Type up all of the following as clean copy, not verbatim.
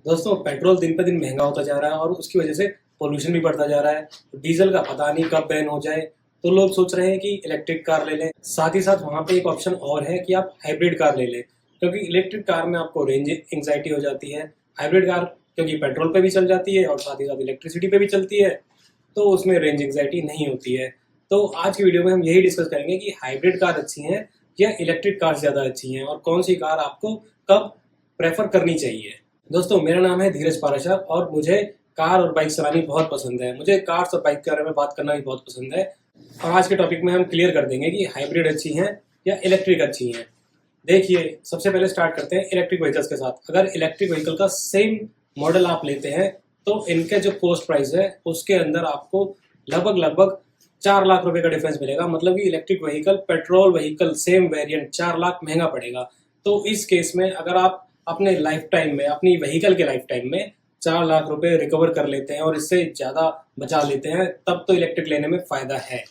दोस्तों पेट्रोल दिन पे दिन महंगा होता जा रहा है और उसकी वजह से पोल्यूशन भी बढ़ता जा रहा है। डीजल का पता नहीं कब बैन हो जाए। तो लोग सोच रहे हैं कि इलेक्ट्रिक कार ले लें। साथ ही साथ वहाँ पे एक ऑप्शन और है कि आप हाइब्रिड कार ले लें, क्योंकि इलेक्ट्रिक कार में आपको रेंज एंग्जाइटी हो जाती है। हाइब्रिड कार क्योंकि पेट्रोल पे भी चल जाती है और साथ ही साथ इलेक्ट्रिसिटी पे भी चलती है, तो उसमें रेंज एंग्जाइटी नहीं होती है। तो आज की वीडियो में हम यही डिस्कस करेंगे कि हाइब्रिड कार अच्छी हैं या इलेक्ट्रिक कार ज़्यादा अच्छी हैं और कौन सी कार आपको कब प्रेफर करनी चाहिए। दोस्तों मेरा नाम है धीरज पाराशर और मुझे कार और बाइक चलानी बहुत पसंद है। मुझे कार्स और बाइक के बारे में बात करना भी बहुत पसंद है। और आज के टॉपिक में हम क्लियर कर देंगे कि हाइब्रिड अच्छी हैं या इलेक्ट्रिक अच्छी हैं। देखिए, सबसे पहले स्टार्ट करते हैं इलेक्ट्रिक व्हीकल्स के साथ। अगर इलेक्ट्रिक व्हीकल का सेम मॉडल आप लेते हैं तो इनके जो कॉस्ट प्राइस है उसके अंदर आपको लगभग लगभग 4 लाख रुपए का डिफरेंस मिलेगा। मतलब कि electric vehicle petrol vehicle same variant 4 lakh महंगा पड़ेगा। तो इस केस में अगर आप अपने लाइफ टाइम में, अपनी व्हीकल के लाइफ टाइम में 4 लाख रुपए रिकवर कर लेते हैं और इससे ज़्यादा बचा लेते हैं, तब तो इलेक्ट्रिक लेने में फ़ायदा है।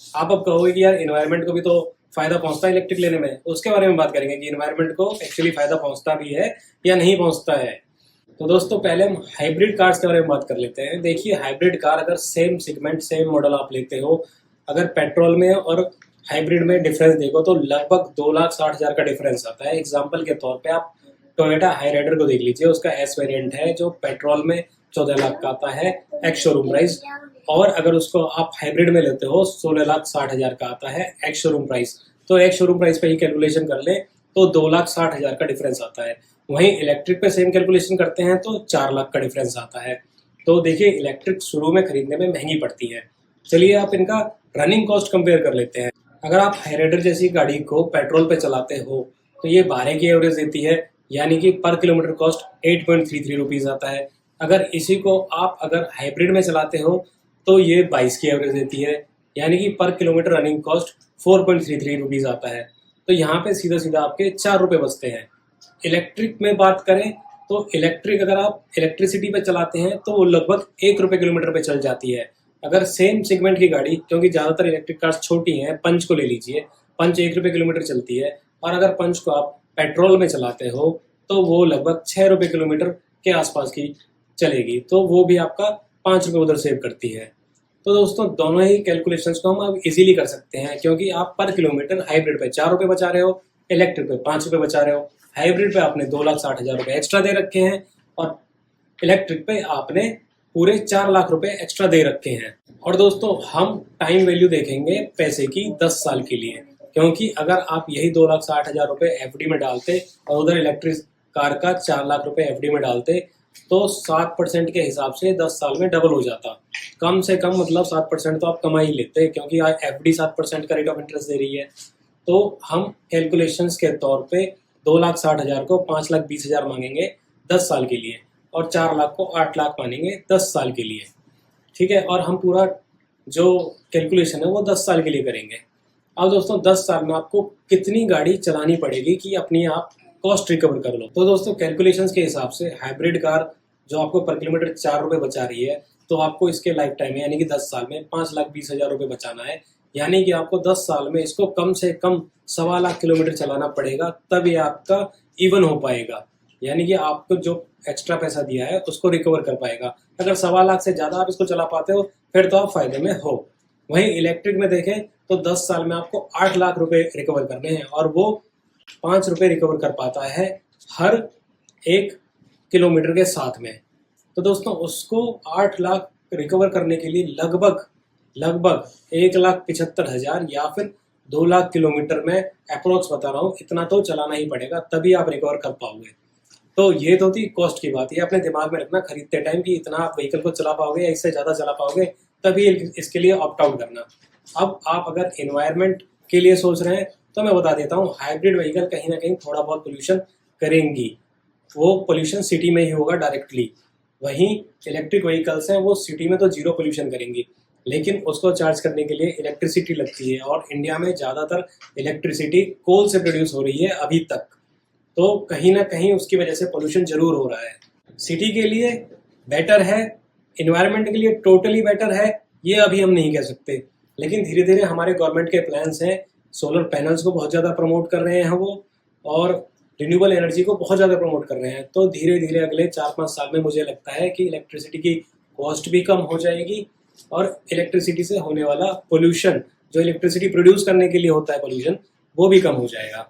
आप अब कहोगे कि यार इन्वायरमेंट को भी तो फ़ायदा पहुंचता है इलेक्ट्रिक लेने में। उसके बारे में बात करेंगे कि इन्वायरमेंट को एक्चुअली फ़ायदा पहुंचता भी है या नहीं पहुंचता है। तो दोस्तों पहले हम हाइब्रिड कार्स के बारे में बात कर लेते हैं। देखिए, हाइब्रिड कार अगर सेम सेगमेंट सेम मॉडल आप लेते हो, अगर पेट्रोल में और हाइब्रिड में डिफरेंस देखो तो लगभग 2,60,000 का डिफरेंस आता है। एग्जाम्पल के तौर पे आप टोयोटा हाईराइडर को देख लीजिए। उसका एस वेरिएंट है जो पेट्रोल में 14 लाख का आता है एक्स शोरूम प्राइस, और अगर उसको आप हाइब्रिड में लेते हो 16,60,000 का आता है एक्स शोरूम प्राइस। तो एक्स शोरूम प्राइस पे ही कैलकुलेशन कर ले तो 2,60,000 का डिफरेंस आता है। वहीं इलेक्ट्रिक पे सेम कैलकुलेशन करते हैं तो 4 लाख का डिफरेंस आता है। तो देखिए, इलेक्ट्रिक शुरू में खरीदने में महंगी पड़ती है। चलिए आप इनका रनिंग कॉस्ट कंपेयर कर लेते हैं। अगर आप हाईराइडर जैसी गाड़ी को पेट्रोल पे चलाते हो तो ये 12 की एवरेज देती है, यानी कि पर किलोमीटर कॉस्ट 8.33 रुपीज़ आता है। अगर इसी को आप अगर हाइब्रिड में चलाते हो तो ये 22 की एवरेज देती है, यानी कि पर किलोमीटर रनिंग कॉस्ट 4.33 रुपीज़ आता है। तो यहाँ पे सीधा सीधा आपके 4 रुपये बचते हैं। इलेक्ट्रिक में बात करें तो इलेक्ट्रिक अगर आप इलेक्ट्रिसिटी पे चलाते हैं तो वो लगभग 1 रुपये किलोमीटर पे चल जाती है। अगर सेम सेगमेंट की गाड़ी, क्योंकि ज़्यादातर इलेक्ट्रिक कार्स छोटी हैं, पंच को ले लीजिए, पंच 1 रुपये किलोमीटर चलती है, और अगर पंच को आप पेट्रोल में चलाते हो तो वो लगभग 6 रुपये किलोमीटर के आसपास की चलेगी। तो वो भी आपका 5 रुपये उधर सेव करती है। तो दोस्तों दोनों ही कैलकुलेशंस को हम अब इजीली कर सकते हैं, क्योंकि आप पर किलोमीटर हाइब्रिड पे 4 रुपये बचा रहे हो, इलेक्ट्रिक पे 5 रुपये बचा रहे हो। हाइब्रिड पे आपने 2,60,000 रुपये एक्स्ट्रा दे रखे हैं और इलेक्ट्रिक पे आपने पूरे 4 लाख रुपए एक्स्ट्रा दे रखे हैं। और दोस्तों हम टाइम वैल्यू देखेंगे पैसे की 10 साल के लिए, क्योंकि अगर आप यही 2,60,000 रुपये एफडी में डालते और उधर इलेक्ट्रिक कार का 4 लाख रुपए एफडी में डालते तो 7% के हिसाब से 10 साल में डबल हो जाता। कम से कम मतलब 7% तो आप कमा ही लेते, क्योंकि एफडी 7% का रेट ऑफ इंटरेस्ट दे रही है। तो हम कैलकुलेशंस के तौर पे 2,60,000 को 5,20,000 मांगेंगे 10 साल के लिए और 4 लाख को 8 लाख मानेंगे 10 साल के लिए। ठीक है, और हम पूरा जो कैलकुलेशन है वो 10 साल के लिए करेंगे। अब दोस्तों 10 साल में आपको कितनी गाड़ी चलानी पड़ेगी कि अपनी आप कॉस्ट रिकवर कर लो। तो दोस्तों कैलकुलेशंस के हिसाब से हाइब्रिड कार जो आपको पर किलोमीटर 4 रुपये बचा रही है, तो आपको इसके लाइफ टाइम में यानी कि 10 साल में 5,20,000 रुपये बचाना है। यानी कि आपको 10 साल में इसको कम से कम 1.25 किलोमीटर चलाना पड़ेगा, तब ये आपका इवन हो पाएगा। यानी कि आपको जो एक्स्ट्रा पैसा दिया है उसको रिकवर कर पाएगा। अगर 1.25 से ज़्यादा आप इसको चला पाते हो फिर तो आप फायदे में हो। वहीं इलेक्ट्रिक में देखें तो 10 साल में आपको 8 लाख रुपए रिकवर करने हैं और वो 5 रुपये रिकवर कर पाता है हर 1 किलोमीटर के साथ में। तो दोस्तों उसको 8 लाख रिकवर करने के लिए लगभग लगभग 1,75,000 या फिर 2 लाख किलोमीटर में अप्रोक्स बता रहा हूँ, इतना तो चलाना ही पड़ेगा, तभी आप रिकवर कर पाओगे। तो ये तो थी कॉस्ट की बात। ये अपने दिमाग में रखना खरीदते टाइम कि इतना आप व्हीकल को चला पाओगे या इससे ज़्यादा चला पाओगे, तभी इसके लिए ऑप्ट आउट करना। अब आप अगर एनवायरनमेंट के लिए सोच रहे हैं तो मैं बता देता हूँ, हाइब्रिड व्हीकल कहीं ना कहीं थोड़ा बहुत पोल्यूशन करेंगी। वो पोल्यूशन सिटी में ही होगा डायरेक्टली। वहीं इलेक्ट्रिक व्हीकल्स हैं वो सिटी में तो जीरो पोल्यूशन करेंगी, लेकिन उसको चार्ज करने के लिए इलेक्ट्रिसिटी लगती है, और इंडिया में ज़्यादातर इलेक्ट्रिसिटी कोल से प्रोड्यूस हो रही है अभी तक। तो कहीं ना कहीं उसकी वजह से पोल्यूशन जरूर हो रहा है। सिटी के लिए बेटर है, इन्वायरमेंट के लिए टोटली बेटर है, ये अभी हम नहीं कह सकते, लेकिन धीरे धीरे हमारे गवर्नमेंट के प्लान्स हैं। सोलर पैनल्स को बहुत ज़्यादा प्रमोट कर रहे हैं वो, और रिन्यूएबल एनर्जी को बहुत ज़्यादा प्रमोट कर रहे हैं। तो धीरे धीरे अगले 4-5 साल में मुझे लगता है कि इलेक्ट्रिसिटी की कॉस्ट भी कम हो जाएगी और इलेक्ट्रिसिटी से होने वाला पोल्यूशन, जो इलेक्ट्रिसिटी प्रोड्यूस करने के लिए होता है पोल्यूशन, वो भी कम हो जाएगा।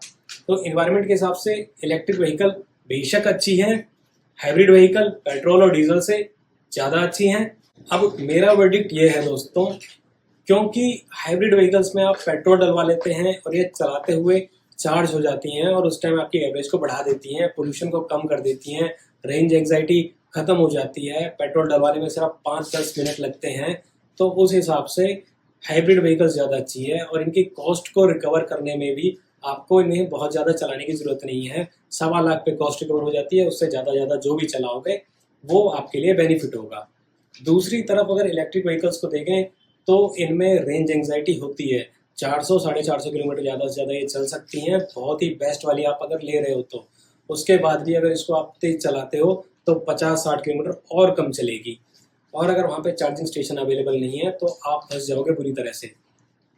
तो इन्वायरमेंट के हिसाब से इलेक्ट्रिक व्हीकल बेशक अच्छी हैं, हाइब्रिड व्हीकल पेट्रोल और डीजल से ज़्यादा अच्छी हैं। अब मेरा वर्डिक्ट ये है दोस्तों, क्योंकि हाइब्रिड व्हीकल्स में आप पेट्रोल डलवा लेते हैं और ये चलाते हुए चार्ज हो जाती हैं और उस टाइम आपकी एवरेज को बढ़ा देती हैं, पोल्यूशन को कम कर देती हैं, रेंज एंग्जाइटी खत्म हो जाती है, पेट्रोल डलवाने में सिर्फ 5-10 मिनट लगते हैं। तो उस हिसाब से हाइब्रिड व्हीकल्स ज़्यादा अच्छी है और इनकी कॉस्ट को रिकवर करने में भी आपको इन्हें बहुत ज़्यादा चलाने की ज़रूरत नहीं है। 1.25 लाख पे कॉस्ट रिकवर हो जाती है, उससे ज़्यादा जो भी चलाओगे वो आपके लिए बेनिफिट होगा। दूसरी तरफ अगर इलेक्ट्रिक व्हीकल्स को देखें तो इनमें रेंज एंग्जाइटी होती है। 400-450 किलोमीटर ज़्यादा से ज़्यादा ये चल सकती हैं, बहुत ही बेस्ट वाली आप अगर ले रहे हो तो। उसके बाद भी अगर इसको आप तेज चलाते हो तो 50-60 किलोमीटर और कम चलेगी। और अगर वहाँ पे चार्जिंग स्टेशन अवेलेबल नहीं है तो आप फंस जाओगे बुरी तरह से।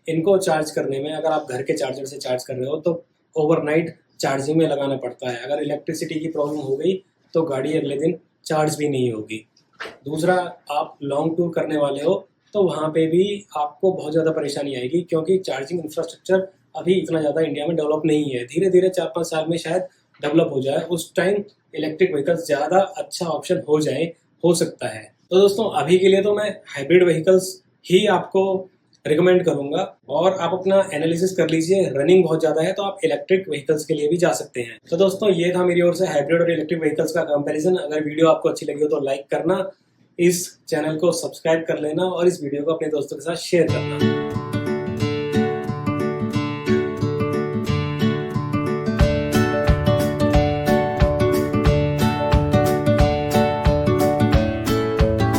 इनको चार्ज करने में अगर आप घर के चार्जर से चार्ज कर रहे हो तो ओवरनाइट चार्जिंग में लगाना पड़ता है। अगर इलेक्ट्रिसिटी की प्रॉब्लम हो गई तो गाड़ी अगले दिन चार्ज भी नहीं होगी। दूसरा, आप लॉन्ग टूर करने वाले हो तो वहाँ पे भी आपको बहुत ज़्यादा परेशानी आएगी, क्योंकि चार्जिंग इंफ्रास्ट्रक्चर अभी इतना ज़्यादा इंडिया में डेवलप नहीं है। धीरे धीरे 4-5 साल में शायद डेवलप हो जाए, उस टाइम इलेक्ट्रिक व्हीकल्स ज़्यादा अच्छा ऑप्शन हो सकता है। तो दोस्तों अभी के लिए तो मैं हाइब्रिड व्हीकल्स ही आपको रिकमेंड करूंगा और आप अपना एनालिसिस कर लीजिए। रनिंग बहुत ज़्यादा है तो आप इलेक्ट्रिक व्हीकल्स के लिए भी जा सकते हैं। तो दोस्तों ये था मेरी ओर से हाइब्रिड और इलेक्ट्रिक व्हीकल्स का कंपैरिजन। अगर वीडियो आपको अच्छी लगी हो तो लाइक करना, इस चैनल को सब्सक्राइब कर लेना और इस वीडियो को अपने दोस्तों के साथ शेयर करना।